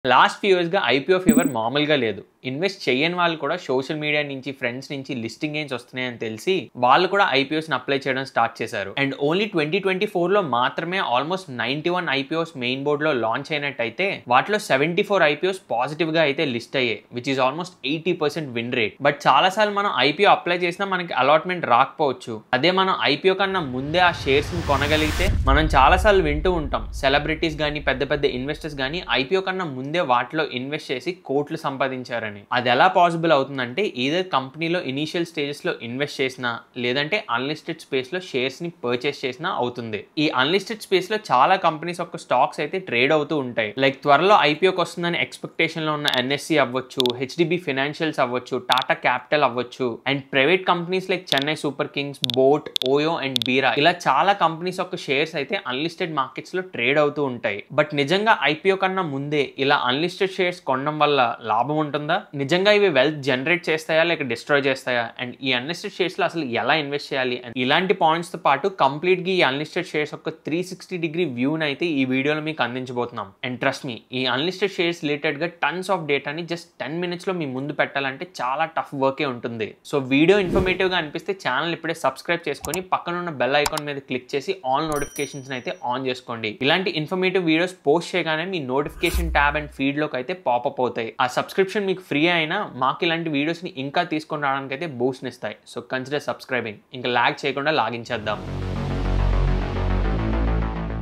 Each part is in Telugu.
లాస్ట్ ఫ్యూ ఇయర్స్‌గా ఐపీఓ ఫీవర్ మామూలుగా లేదు. ఇన్వెస్ట్ చేయని వాళ్ళు కూడా సోషల్ మీడియా నుంచి, ఫ్రెండ్స్ నుంచి లిస్టింగ్ గెయిన్స్ వస్తున్నాయని తెలిసి వాళ్ళు కూడా ఐపీఓస్‌ని అప్లై చేయడం స్టార్ట్ చేశారు. అండ్ ఓన్లీ 2024లో మాత్రమే ఆల్మోస్ట్ 91 ఐపీఓస్ మెయిన్ బోర్డ్‌లో లాంచ్ అయినట్టయితే వాటిలో 74 ఐపీఓస్ పాజిటివ్‌గా అయితే లిస్ట్ అయ్యాయి. Which is almost 80% win rate. But చాలా సార్లు మనం ఐపీఓ అప్లై చేసినా మనకి అలాట్మెంట్ రాకపోవచ్చు. అదే మనం ఐపీఓ కన్నా ముందే ఆ షేర్స్‌ని కొనగలిగితే మనం చాలా సార్లు వింటూ ఉంటాం. సెలబ్రిటీస్ గానీ, పెద్ద పెద్ద ఇన్వెస్టర్స్ గానీ ఐపీఓ కన్నా ముందే వాటిలో ఇన్వెస్ట్ చేసి కోట్లు సంపాదించారని. అది ఎలా పాసిబుల్ అవుతుందంటే ఈదర్ కంపెనీలో ఇనీషియల్ స్టేజెస్ లో ఇన్వెస్ట్ చేసినా లేదంటే అన్లిస్టెడ్ స్పేస్ లో షేర్స్ ని పర్చేస్ చేసినా అవుతుంది. ఈ అన్లిస్టెడ్ స్పేస్ లో చాలా కంపెనీస్ యొక్క స్టాక్స్ అయితే ట్రేడ్ అవుతూ ఉంటాయి. లైక్ త్వరలో ఐపీఓకి వస్తుందని ఎక్స్పెక్టేషన్ లో ఉన్న ఎన్ఎస్సి అవ్వచ్చు, హెచ్డిబి ఫైనాన్షియల్స్ అవ్వచ్చు, టాటా క్యాపిటల్ అవ్వచ్చు, and private companies like Chennai super kings, boat, OYO and Bira ఇలా చాలా కంపెనీస్ యొక్క షేర్స్ అయితే అన్లిస్టెడ్ మార్కెట్స్ లో ట్రేడ్ అవుతూ ఉంటాయి. బట్ నిజంగా ఐపీఓ కన్నా ముందే ఇలా అన్లిస్టెడ్ షేర్స్ కొనడం వల్ల లాభం ఉంటుందా? నిజంగా ఇవి వెల్త్ జనరేట్ చేస్తాయా లేక డిస్ట్రాయ్ చేస్తాయా? అండ్ ఈ అన్లిస్టెడ్ షేర్స్ లో అసలు ఎలా ఇన్వెస్ట్ చేయాలి? అండ్ ఇలాంటి పాయింట్స్ తో పాటు కంప్లీట్ గా ఈ అన్లిస్టెడ్ షేర్స్ యొక్క 360 డిగ్రీ వ్యూని అయితే ఈ వీడియోలో మీకు అందించబోతున్నాం. అండ్ ట్రస్ట్ మీ, ఈ అన్లిస్టెడ్ షేర్స్ రిలేటెడ్ గా టన్స్ ఆఫ్ డేటాని జస్ట్ 10 minutes లో మీ ముందు పెట్టాలంటే చాలా టఫ్ వర్కే ఉంటుంది. సో వీడియో ఇన్ఫర్మేటివ్ గా అనిపిస్తే ఛానల్ ఇప్పుడే సబ్స్క్రైబ్ చేసుకొని పక్కన ఉన్న బెల్ ఐకాన్ మీద క్లిక్ చేసి ఆల్ నోటిఫికేషన్స్ అయితే ఆన్ చేసుకోండి. ఇలాంటి ఇన్ఫర్మేటివ్ వీడియోస్ పోస్ట్ చేయగానే మీ నోటిఫికేషన్ ట్యాబ్ అండ్ ఫీడ్ లోకి అయితే పాపప్ అవుతాయి. ఆ సబ్స్క్రిప్షన్ మీకు ఫ్రీ అయినా మాకు ఇలాంటి వీడియోస్ ని ఇంకా తీసుకొని రావడానికి అయితే బూస్ట్ ఇస్తాయి. So consider subscribing. ఇంకా లాగ్ చేయకుండా లాగించేద్దాం.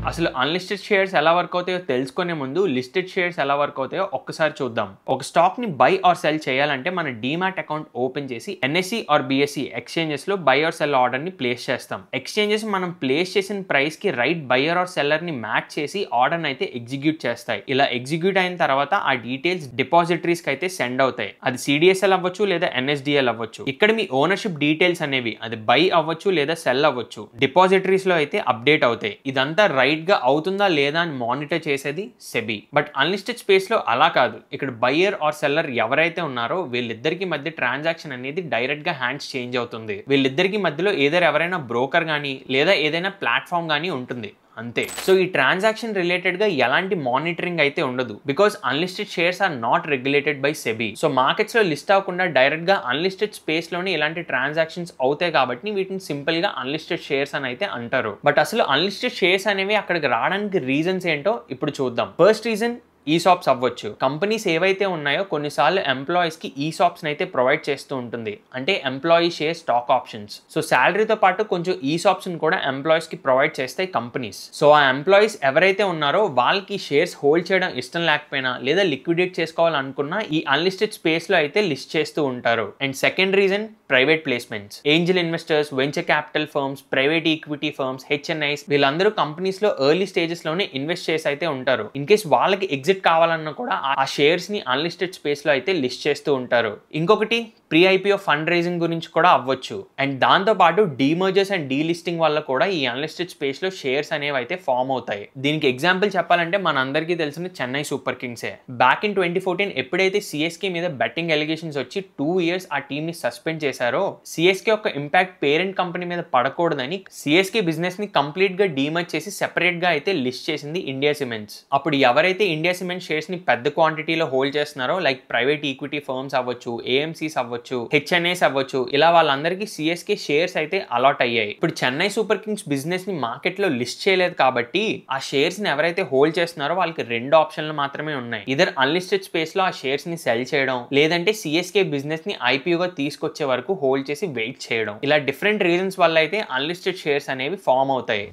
అసలు అన్లిస్టెడ్ షేర్స్ ఎలా వర్క్ అవుతాయో తెలుసుకునే ముందు లిస్టెడ్ షేర్స్ ఎలా వర్క్ అవుతాయో ఒక్కసారి చూద్దాం. ఒక స్టాక్ ని బై ఆర్ సెల్ చేయాలంటే మన డీమాట్ అకౌంట్ ఓపెన్ చేసి ఎన్ఎస్సి ఆర్ బిఎస్సి ఎక్స్చేంజెస్ లో బై ఆర్ సెల్ ఆర్డర్ ని ప్లేస్ చేస్తాం. ఎక్స్చేంజెస్ మనం ప్లేస్ చేసిన ప్రైస్ కి రైట్ బయర్ ఆర్ సెల్లర్ ని మ్యాచ్ చేసి ఆర్డర్ అయితే ఎగ్జిక్యూట్ చేస్తాయి. ఇలా ఎగ్జిక్యూట్ అయిన తర్వాత ఆ డీటెయిల్స్ డిపాజిటరీస్ కి అయితే సెండ్ అవుతాయి. అది సిడిఎస్ఎల్ అవ్వచ్చు లేదా ఎన్ఎస్డిఎల్ అవ్వచ్చు. ఇక్కడ మీ ఓనర్షిప్ డీటెయిల్స్ అనేవి అది బై అవ్వచ్చు లేదా సెల్ అవ్వచ్చు డిపాజిటరీస్ లో అయితే అప్డేట్ అవుతాయి. ఇదంతా రైట్ గా అవుతుందా లేదా అని మానిటర్ చేసేది సెబీ. బట్ అన్లిస్టెడ్ స్పేస్ లో అలా కాదు. ఇక్కడ బయ్యర్ ఆర్ సెల్లర్ ఎవరైతే ఉన్నారో వీళ్ళిద్దరికి మధ్య ట్రాన్సాక్షన్ అనేది డైరెక్ట్ గా హ్యాండ్స్ చేంజ్ అవుతుంది. వీళ్ళిద్దరికి మధ్యలో ఎవరైనా బ్రోకర్ గానీ లేదా ఏదైనా ప్లాట్ఫామ్ గానీ ఉంటుంది అంతే. సో ఈ ట్రాన్సాక్షన్ రిలేటెడ్ గా ఎలాంటి మానిటరింగ్ అయితే ఉండదు. Because unlisted shares are not regulated by SEBI. So markets లో లిస్ట్ అవ్వకుండా డైరెక్ట్ గా అన్లిస్టెడ్ స్పేస్ లోనే ఇలాంటి ట్రాన్సాక్షన్స్ అవుతాయి కాబట్టి వీటిని సింపుల్ గా అన్లిస్టెడ్ షేర్స్ అని అయితే అంటారు. బట్ అసలు అన్లిస్టెడ్ షేర్స్ అనేవి అక్కడికి రావడానికి రీజన్స్ ఏంటో ఇప్పుడు చూద్దాం. ఫస్ట్ రీజన్ ఈసాప్స్ అవ్వచ్చు. కంపెనీస్ ఏవైతే ఉన్నాయో కొన్నిసార్లు ఎంప్లాయీస్ కి ఈసాప్స్ అయితే ప్రొవైడ్ చేస్తూ ఉంటుంది. అంటే employee share stock options. So శాలరీతో పాటు కొంచెం ఈసాప్స్ కూడా ఎంప్లాయీస్ కి ప్రొవైడ్ చేస్తాయి కంపెనీస్. సో ఆ ఎంప్లాయీస్ ఎవరైతే ఉన్నారో వాళ్ళకి షేర్స్ హోల్డ్ చేయడం ఇష్టం లేకపోయినా లేదా లిక్విడేట్ చేసుకోవాలనుకున్నా ఈ అన్లిస్టెడ్ స్పేస్ లో అయితే లిస్ట్ చేస్తూ ఉంటారు. And second reason private placements. Angel investors, venture capital firms, private equity firms, HNIs వీళ్ళందరూ కంపెనీస్ లో ఎర్లీ స్టేజెస్ లోనే ఇన్వెస్ట్ చేసి అయితే ఉంటారు. ఇన్ కేస్ వాళ్ళకి ఎగ్జిట్ కావాలన్నా కూడా ఆ షేర్స్ ని అన్లిస్టెడ్ స్పేస్ లో అయితే లిస్ట్ చేస్తూ ఉంటారు. ఇంకొకటి ప్రీ ఐపీఓ ఫండ్ రైజింగ్ గురించి కూడా అవ్వచ్చు. అండ్ దాంతో పాటు డీమర్జర్స్ అండ్ డీలిస్టింగ్ వల్ల కూడా ఈ అన్లిస్టెడ్ స్పేస్ లో షేర్స్ అనేవి అయితే ఫామ్ అవుతాయి. దీనికి ఎగ్జాంపుల్ చెప్పాలంటే మనందరికీ తెలిసిన చెన్నై సూపర్ కింగ్సే. బ్యాక్ ఇన్ 2014 ఎప్పుడైతే సిఎస్కే మీద బెట్టింగ్ ఎలిగేషన్స్ వచ్చి 2 years ఆ టీమ్ ని సస్పెండ్ చేశారో సిఎస్కే యొక్క ఇంపాక్ట్ పేరెంట్ కంపెనీ మీద పడకూడదని సిఎస్కే బిజినెస్ ని కంప్లీట్ గా డీమర్జ్ చేసి సెపరేట్ గా అయితే లిస్ట్ చేసింది ఇండియా సిమెంట్స్. అప్పుడు ఎవరైతే ఇండియా సిమెంట్ షేర్స్ ని పెద్ద క్వాంటిటీలో హోల్డ్ చేస్తున్నారో లైక్ ప్రైవేట్ ఈక్విటీ ఫర్మ్స్ అవ్వచ్చు, ఏఎంసీస్ అవ్వచ్చు, హెచ్ఎన్ఐస్ అవ్వచ్చు, ఇలా వాళ్ళందరికీ సిఎస్కే షేర్స్ అయితే అలాట్ అయ్యాయి. ఇప్పుడు చెన్నై సూపర్ కింగ్స్ బిజినెస్ ని మార్కెట్ లో లిస్ట్ చేయలేదు కాబట్టి ఆ షేర్స్ ని ఎవరైతే హోల్డ్ చేస్తున్నారో వాళ్ళకి 2 ఆప్షన్లు మాత్రమే ఉన్నాయి. ఇదర్ అన్లిస్టెడ్ స్పేస్ లో ఆ షేర్స్ ని సెల్ చేయడం లేదంటే సిఎస్కే బిజినెస్ ని ఐపీఓగా తీసుకొచ్చే వరకు హోల్డ్ చేసి వెయిట్ చేయడం. ఇలా డిఫరెంట్ రీజన్స్ వల్ల అయితే అన్లిస్టెడ్ షేర్స్ అనేవి ఫామ్ అవుతాయి.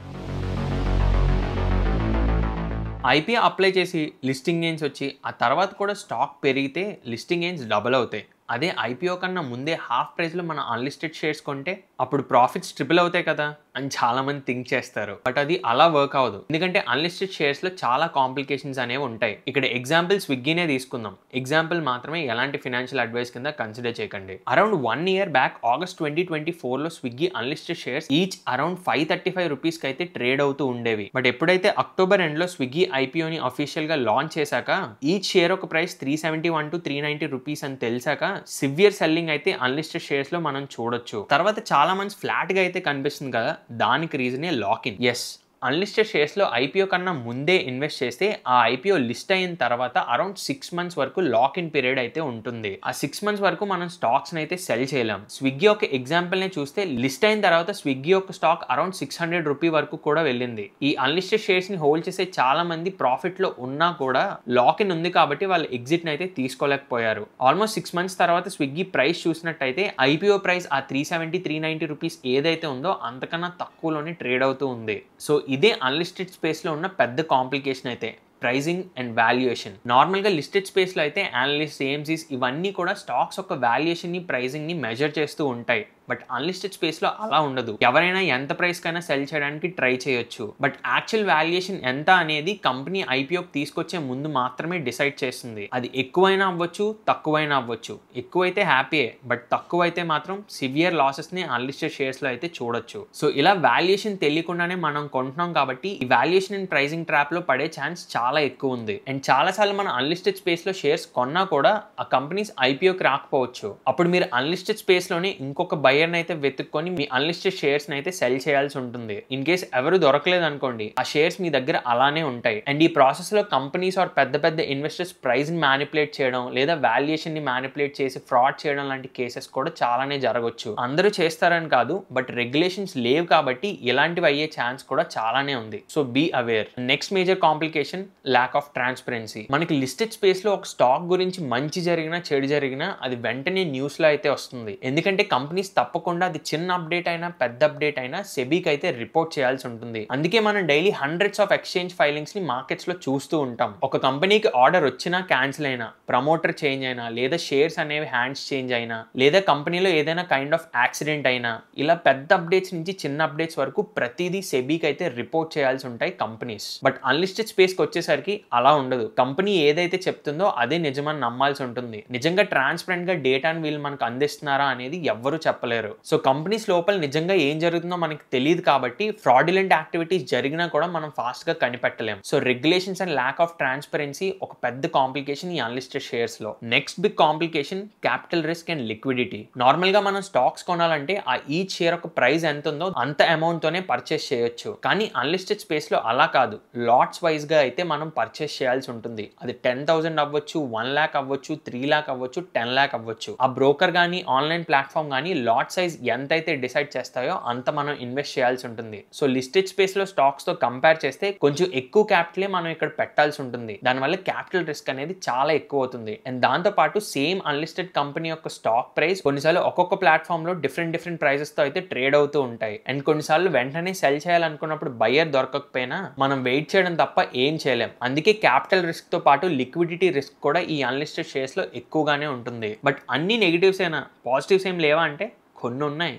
ఐపీఓ అప్లై చేసి లిస్టింగ్ గెయిన్స్ వచ్చి ఆ తర్వాత కూడా స్టాక్ పెరిగితే లిస్టింగ్ గెయిన్స్ డబుల్ అవుతాయి. అదే ఐపీఓ కన్నా ముందే హాఫ్ ప్రైస్లో మన అన్లిస్టెడ్ షేర్స్ కొంటే అప్పుడు ప్రాఫిట్స్ ట్రిపుల్ అవుతాయి కదా అని చాలా మంది థింక్ చేస్తారు. బట్ అది అలా వర్క్ అవ్వదు. ఎందుకంటే అన్లిస్టెడ్ షేర్స్ లో చాలా కాంప్లికేషన్స్ అనేవి ఉంటాయి. ఇక్కడ ఎగ్జాంపుల్ స్విగ్గీనే తీసుకుందాం. ఎగ్జాంపుల్ మాత్రమే, ఎలాంటి ఫైనాన్షియల్ అడ్వైస్ కింద కన్సిడర్ చేయకండి. అరౌండ్ 1 year బ్యాక్ ఆగస్ట్ 2024 లో Swiggy unlisted shares each around 535 rupees కి అయితే ట్రేడ్ అవుతూ ఉండేవి. బట్ ఎప్పుడైతే అక్టోబర్ ఎండ్ లో స్విగ్గీ ఐపీఓని అఫీషియల్ గా లాంచ్ చేశాక ఈచ్ షేర్ ఒక ప్రైస్ 371 to 390 రూపీస్ అని తెలిసాక సివియర్ సెల్లింగ్ అయితే అన్లిస్టెడ్ షేర్స్ లో మనం చూడొచ్చు. తర్వాత చాలా మంది ఫ్లాట్ గా అయితే కనిపిస్తుంది కదా, దానికి రీజనే lock in. Yes, unlisted shares లో ఐపీఓ కన్నా ముందే ఇన్వెస్ట్ చేస్తే ఆ ఐపీఓ లిస్ట్ అయిన తర్వాత అరౌండ్ 6 months వరకు లాక్ ఇన్ పీరియడ్ అయితే ఉంటుంది. ఆ 6 months వరకు మనం స్టాక్స్ అయితే సెల్ చేయలేం. స్విగ్గీ ఒక ఎగ్జాంపుల్ నే చూస్తే లిస్ట్ అయిన తర్వాత స్విగ్గీ ఒక స్టాక్ అరౌండ్ 600 రూపీ వరకు కూడా వెళ్ళింది. ఈ అన్లిస్టెడ్ షేర్స్ ని హోల్డ్ చేసే చాలా మంది ప్రాఫిట్ లో ఉన్నా కూడా లాక్ ఇన్ ఉంది కాబట్టి వాళ్ళు ఎగ్జిట్ అయితే తీసుకోలేకపోయారు. ఆల్మోస్ట్ 6 months తర్వాత స్విగ్గీ ప్రైస్ చూసినట్టయితే ఐపీఓ ప్రైస్ ఆ 370-390 రూపీస్ ఏదైతే ఉందో అంతకన్నా తక్కువలోనే ట్రేడ్ అవుతూ ఉంది. సో ఇదే అన్లిస్టెడ్ స్పేస్ లో ఉన్న పెద్ద కాంప్లికేషన్ అయితే ప్రైజింగ్ అండ్ వాల్యుయేషన్. నార్మల్గా లిస్టెడ్ స్పేస్లో అయితే అనలిస్ట్, ఏఎంసీస్ ఇవన్నీ కూడా స్టాక్స్ యొక్క వాల్యుయేషన్ని, ప్రైజింగ్ని మెజర్ చేస్తూ ఉంటాయి. బట్ అన్లిస్టెడ్ స్పేస్లో అలా ఉండదు. ఎవరైనా ఎంత ప్రైస్ కైనా సెల్ చేయడానికి ట్రై చేయొచ్చు. బట్ యాక్చువల్ వాల్యుయేషన్ ఎంత అనేది కంపెనీ ఐపీఓకి తీసుకొచ్చే ముందు మాత్రమే డిసైడ్ చేస్తుంది. అది ఎక్కువైనా అవ్వచ్చు, తక్కువైనా అవ్వచ్చు. ఎక్కువైతే హ్యాపీయే, బట్ తక్కువైతే మాత్రం సివియర్ లాసెస్ని అన్లిస్టెడ్ షేర్స్లో అయితే చూడొచ్చు. సో ఇలా వాల్యుయేషన్ తెలియకుండానే మనం కొంటున్నాం కాబట్టి ఈ వాల్యుయేషన్ అండ్ ప్రైజింగ్ ట్రాప్లో పడే ఛాన్స్ చాలా ఎక్కువ ఉంది. అండ్ చాలాసార్లు మనం అన్లిస్టెడ్ స్పేస్లో షేర్స్ కొన్నా కూడా ఆ కంపెనీస్ ఐపీఓకి రాకపోవచ్చు. అప్పుడు మీరు అన్లిస్టెడ్ స్పేస్లోనే ఇంకొక బయర్ని అయితే వెతుక్కొని మీ అన్లిస్టెడ్ షేర్స్ అయితే సెల్ చేయాల్సి ఉంటుంది. ఇన్ కేస్ ఎవరు దొరకలేదు అనుకోండి, ఆ షేర్స్ మీ దగ్గర అలానే ఉంటాయి. అండ్ ఈ ప్రాసెస్ లో కంపెనీస్ ఆర్ పెద్ద పెద్ద ఇన్వెస్టర్స్ ప్రైస్ ని మ్యానిపులేట్ చేయడం లేదా వాల్యుయేషన్ ని మ్యానిపులేట్ చేసి ఫ్రాడ్ చేయడం లాంటి కేసెస్ కూడా చాలానే జరగవచ్చు. అందరూ చేస్తారని కాదు, బట్ రెగ్యులేషన్స్ లేవు కాబట్టి ఇలాంటివి అయ్యే ఛాన్స్ కూడా చాలానే ఉంది. So be aware. Next major complication lack of transparency. మనకి లిస్టెడ్ స్పేస్ లో ఒక స్టాక్ గురించి మంచి జరిగినా చెడు జరిగినా అది వెంటనే న్యూస్ లో అయితే వస్తుంది. ఎందుకంటే కంపెనీస్ తప్పకుండా అది చిన్న అప్డేట్ అయినా పెద్ద అప్డేట్ అయినా సెబీకి అయితే రిపోర్ట్ చేయాల్సి ఉంటుంది. అందుకే మనం daily hundreds of exchange filings ని మార్కెట్స్ లో చూస్తూ ఉంటాం. ఒక కంపెనీకి ఆర్డర్ వచ్చినా క్యాన్సిల్ అయినా, ప్రమోటర్ చేంజ్ అయినా, లేదా షేర్స్ అనేవి హ్యాండ్స్ చేంజ్ అయినా, లేదా కంపెనీలో ఏదైనా కైండ్ ఆఫ్ యాక్సిడెంట్ అయినా, ఇలా పెద్ద అప్డేట్స్ నుంచి చిన్న అప్డేట్స్ వరకు ప్రతిదీ సెబీకి అయితే రిపోర్ట్ చేయాల్సి ఉంటాయి కంపెనీస్. బట్ అన్లిస్టెడ్ స్పేస్ కి వచ్చేసరికి అలా ఉండదు. కంపెనీ ఏదైతే చెప్తుందో అదే నిజమని నమ్మాల్సి ఉంటుంది. నిజంగా ట్రాన్స్పరెంట్ గా డేటాను వీళ్ళు మనకు అందిస్తున్నారా అనేది ఎవ్వరూ చెప్పలేరు. సో కంపెనీస్ లోపల నిజంగా ఏం జరుగుతుందో మనకి తెలియదు కాబట్టి ఫ్రాడ్యులెంట్ యాక్టివిటీస్ జరిగినా కూడా మనం ఫాస్ట్ గా కనిపెట్టలేం. So regulations and lack of transparency ఒక పెద్ద కాంప్లికేషన్ ఈ అన్లిస్టెడ్ షేర్స్ లో. Next big complication capital risk and liquidity. Normal గా మనం స్టాక్స్ కొనాలంటే ఆ ఈచ్ షేర్ ఒక ప్రైస్ ఎంత ఉందో అంత అమౌంట్ తోనే పర్చేస్ చేయొచ్చు. కానీ అన్లిస్టెడ్ స్పేస్ లో అలా కాదు. లాట్స్ వైజ్ గా అయితే మనం పర్చేస్ చేయాల్సి ఉంటుంది. అది 10,000 అవ్వచ్చు, 1 lakh అవ్వచ్చు, 3 lakh అవ్వచ్చు, 10 lakh అవ్వచ్చు. ఆ బ్రోకర్ గానీ ఆన్లైన్ ప్లాట్ఫామ్ గానీ లాట్ సైజ్ ఎంతైతే డిసైడ్ చేస్తాయో అంత మనం ఇన్వెస్ట్ చేయాల్సి ఉంటుంది. సో లిస్టెడ్ స్పేస్ లో స్టాక్స్ తో కంపేర్ చేస్తే కొంచెం ఎక్కువ క్యాపిటలే మనం ఇక్కడ పెట్టాల్సి ఉంటుంది. దానివల్ల క్యాపిటల్ రిస్క్ అనేది చాలా ఎక్కువ అవుతుంది. అండ్ దాంతో పాటు సేమ్ అన్లిస్టెడ్ కంపెనీ యొక్క స్టాక్ ప్రైస్ కొన్నిసార్లు ఒక్కొక్క ప్లాట్ఫామ్ లో డిఫరెంట్ ప్రైజెస్ తో అయితే ట్రేడ్ అవుతూ ఉంటాయి. అండ్ కొన్నిసార్లు వెంటనే సెల్ చేయాలనుకున్నప్పుడు బయర్ దొరకకపోయినా మనం వెయిట్ చేయడం తప్ప ఏం చేయలేం. అందుకే క్యాపిటల్ రిస్క్ తో పాటు లిక్విడిటీ రిస్క్ కూడా ఈ అన్లిస్టెడ్ షేర్స్ లో ఎక్కువగానే ఉంటుంది. బట్ అన్ని నెగిటివ్స్ అయినా పాజిటివ్స్ ఏం లేవా అంటే కొన్ని ఉన్నాయి.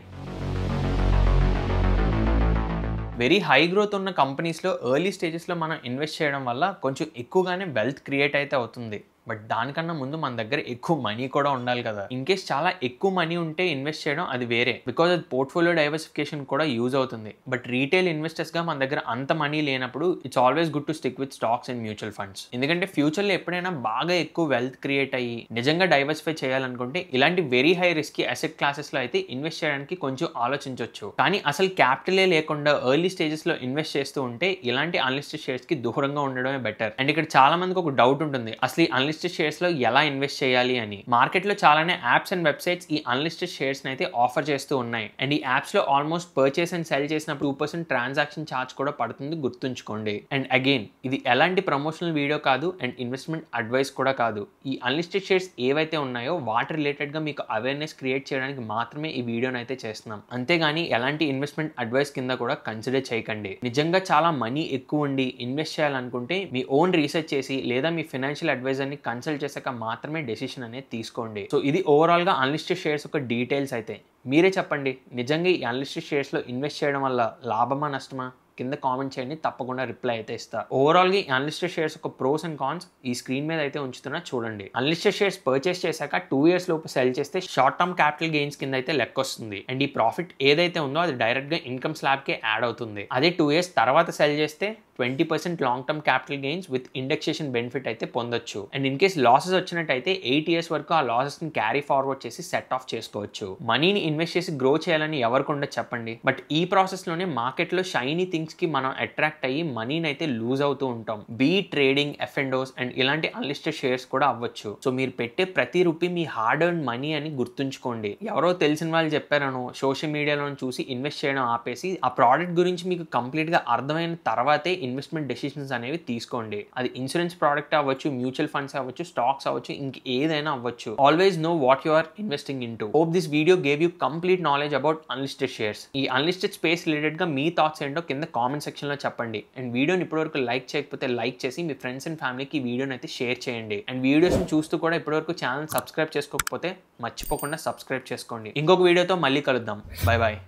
వెరీ హై గ్రోత్ ఉన్న కంపెనీస్లో ఎర్లీ స్టేజెస్లో మనం ఇన్వెస్ట్ చేయడం వల్ల కొంచెం ఎక్కువగానే వెల్త్ క్రియేట్ అయితే అవుతుంది. బట్ దానికన్నా ముందు మన దగ్గర ఎక్కువ మనీ కూడా ఉండాలి కదా. ఇన్ కేస్ చాలా ఎక్కువ మనీ ఉంటే ఇన్వెస్ట్ చేయడం అది వేరే, బికాజ్ అది పోర్ట్ఫోలియో డైవర్సిఫికేషన్ కూడా యూజ్ అవుతుంది. బట్ రీటైల్ ఇన్వెస్టర్స్గా మన దగ్గర అంత మనీ లేనప్పుడు it's always good to stick with stocks and mutual funds. ఎందుకంటే ఫ్యూచర్లో ఎప్పుడైనా బాగా ఎక్కువ వెల్త్ క్రియేట్ అయ్యి నిజంగా డైవర్సిఫై చేయాలనుకుంటే ఇలాంటి వెరీ హై రిస్కీ అసెట్ క్లాసెస్లో అయితే ఇన్వెస్ట్ చేయడానికి కొంచెం ఆలోచించవచ్చు. కానీ అసలు క్యాపిటలే లేకుండా ఎర్లీ స్టేజెస్లో ఇన్వెస్ట్ చేస్తూ ఉంటే ఇలాంటి అన్లిస్టెడ్ షేర్స్కి దూరంగా ఉండడమే బెటర్. అండ్ ఇక్కడ చాలా మందికి ఒక డౌట్ ఉంటుంది, అసలు ఈ అన్లిస్టెడ్ షేర్స్ లో ఎలా ఇన్వెస్ట్ చేయాలి అని. మార్కెట్ లో చాలానే యాప్స్ అండ్ వెబ్సైట్స్ ఈ అన్లిస్టెడ్ షేర్స్ అయితే ఆఫర్ చేస్తూ ఉన్నాయి. అండ్ ఈ యాప్స్ లో ఆల్మోస్ట్ పర్చేస్ అండ్ సెల్ చేసినప్పుడు 2% ట్రాన్సాక్షన్ ఛార్జ్ కూడా పడుతుంది, గుర్తుంచుకోండి. అండ్ అగైన్ ఇది ఎలాంటి ప్రమోషనల్ వీడియో కాదు అండ్ ఇన్వెస్ట్మెంట్ అడ్వైస్ కూడా కాదు. ఈ అన్లిస్టెడ్ షేర్స్ ఏవైతే ఉన్నాయో వాటి రిలేటెడ్ గా మీకు అవేర్నెస్ క్రియేట్ చేయడానికి మాత్రమే ఈ వీడియోని అయితే చేస్తున్నాం. అంతేగాని ఎలాంటి ఇన్వెస్ట్మెంట్ అడ్వైస్ కింద కూడా కన్సిడర్ చేయకండి. నిజంగా చాలా మనీ ఎక్కువ ఉండి ఇన్వెస్ట్ చేయాలనుకుంటే మీ ఓన్ రీసెర్చ్ చేసి లేదా మీ ఫైనాన్షియల్ అడ్వైజర్ ని కన్సల్ట్ చేశాక మాత్రమే డెసిషన్ అనేది తీసుకోండి. సో ఇది ఓవరాల్ గా అన్లిస్టెడ్ షేర్స్ యొక్క డీటెయిల్స్ అయితే. మీరే చెప్పండి, నిజంగా ఈ అన్లిస్టెడ్ షేర్స్ లో ఇన్వెస్ట్ చేయడం వల్ల లాభమా నష్టమా? కింద కామెంట్ చేయండి, తప్పకుండా రిప్లై అయితే ఇస్తా. ఓవరాల్గా ఈ అన్లిస్టెడ్ షేర్స్ యొక్క ప్రోస్ అండ్ కాన్స్ ఈ స్క్రీన్ మీద అయితే ఉంచుతున్నా చూడండి. అన్లిస్టెడ్ షేర్స్ పర్చేస్ చేశాక 2 years లోపు సెల్ చేస్తే షార్ట్ టర్మ్ క్యాపిటల్ గెయిన్స్ కింద అయితే లెక్క వస్తుంది. అండ్ ఈ ప్రాఫిట్ ఏదైతే ఉందో అది డైరెక్ట్ గా ఇన్కమ్ స్లాబ్ కే యాడ్ అవుతుంది. అదే 2 years తర్వాత సెల్ చేస్తే 20% long term capital gains with indexation benefit అయితే పొందొచ్చు. అండ్ ఇన్ కేస్ లాసెస్ వచ్చినట్టయితే 8 years వరకు ఆ లాసెస్ ని క్యారీ ఫార్వర్డ్ చేసి సెట్ ఆఫ్ చేసుకోవచ్చు. మనీని ఇన్వెస్ట్ చేసి గ్రో చేయాలని ఎవరికి ఉండదు చెప్పండి. బట్ ఈ ప్రాసెస్ లోనే మార్కెట్ లో షైనీ థింగ్స్ ఫీలింగ్స్కి మనం అట్రాక్ట్ అయ్యి మనీని అయితే లూజ్ అవుతూ ఉంటాం. బీ ట్రేడింగ్, ఎఫ్ఎండోస్ అండ్ ఇలాంటి అన్లిస్టెడ్ షేర్స్ కూడా అవ్వచ్చు. సో మీరు పెట్టే ప్రతి రూపీ మీ హార్డ్ ఎర్న్ మనీ అని గుర్తుంచుకోండి. ఎవరో తెలిసిన వాళ్ళు చెప్పారనో సోషల్ మీడియాలో చూసి ఇన్వెస్ట్ చేయడం ఆపేసి ఆ ప్రోడక్ట్ గురించి మీకు కంప్లీట్గా అర్థమైన తర్వాతే ఇన్వెస్ట్మెంట్ డెసిషన్స్ అనేవి తీసుకోండి. అది ఇన్సూరెన్స్ ప్రోడక్ట్ అవ్వచ్చు, మ్యూచువల్ ఫండ్స్ అవ్వచ్చు, స్టాక్స్ అవ్వచ్చు, ఇంక ఏదైనా అవ్వచ్చు. Always know what you are investing into. Hope this video gave you complete knowledge about unlisted shares. ఈ అన్లిస్టెడ్ స్పేస్ రిలేటెడ్ గా మీ థాట్స్ ఏంటో కింద కామెంట్ సెక్షన్ లో చెప్పండి. అండ్ వీడియోని ఇప్పటివరకు లైక్ చేయకపోతే లైక్ చేసి మీ ఫ్రెండ్స్ అండ్ ఫ్యామిలీకి ఈ వీడియోని అయితే షేర్ చేయండి. అండ్ వీడియోస్ చూస్తూ కూడా ఇప్పటివరకు ఛానల్ సబ్స్క్రైబ్ చేసుకోకపోతే మర్చిపోకుండా సబ్స్క్రైబ్ చేసుకోండి. ఇంకొక వీడియోతో మళ్ళీ కలుద్దాం. Bye bye.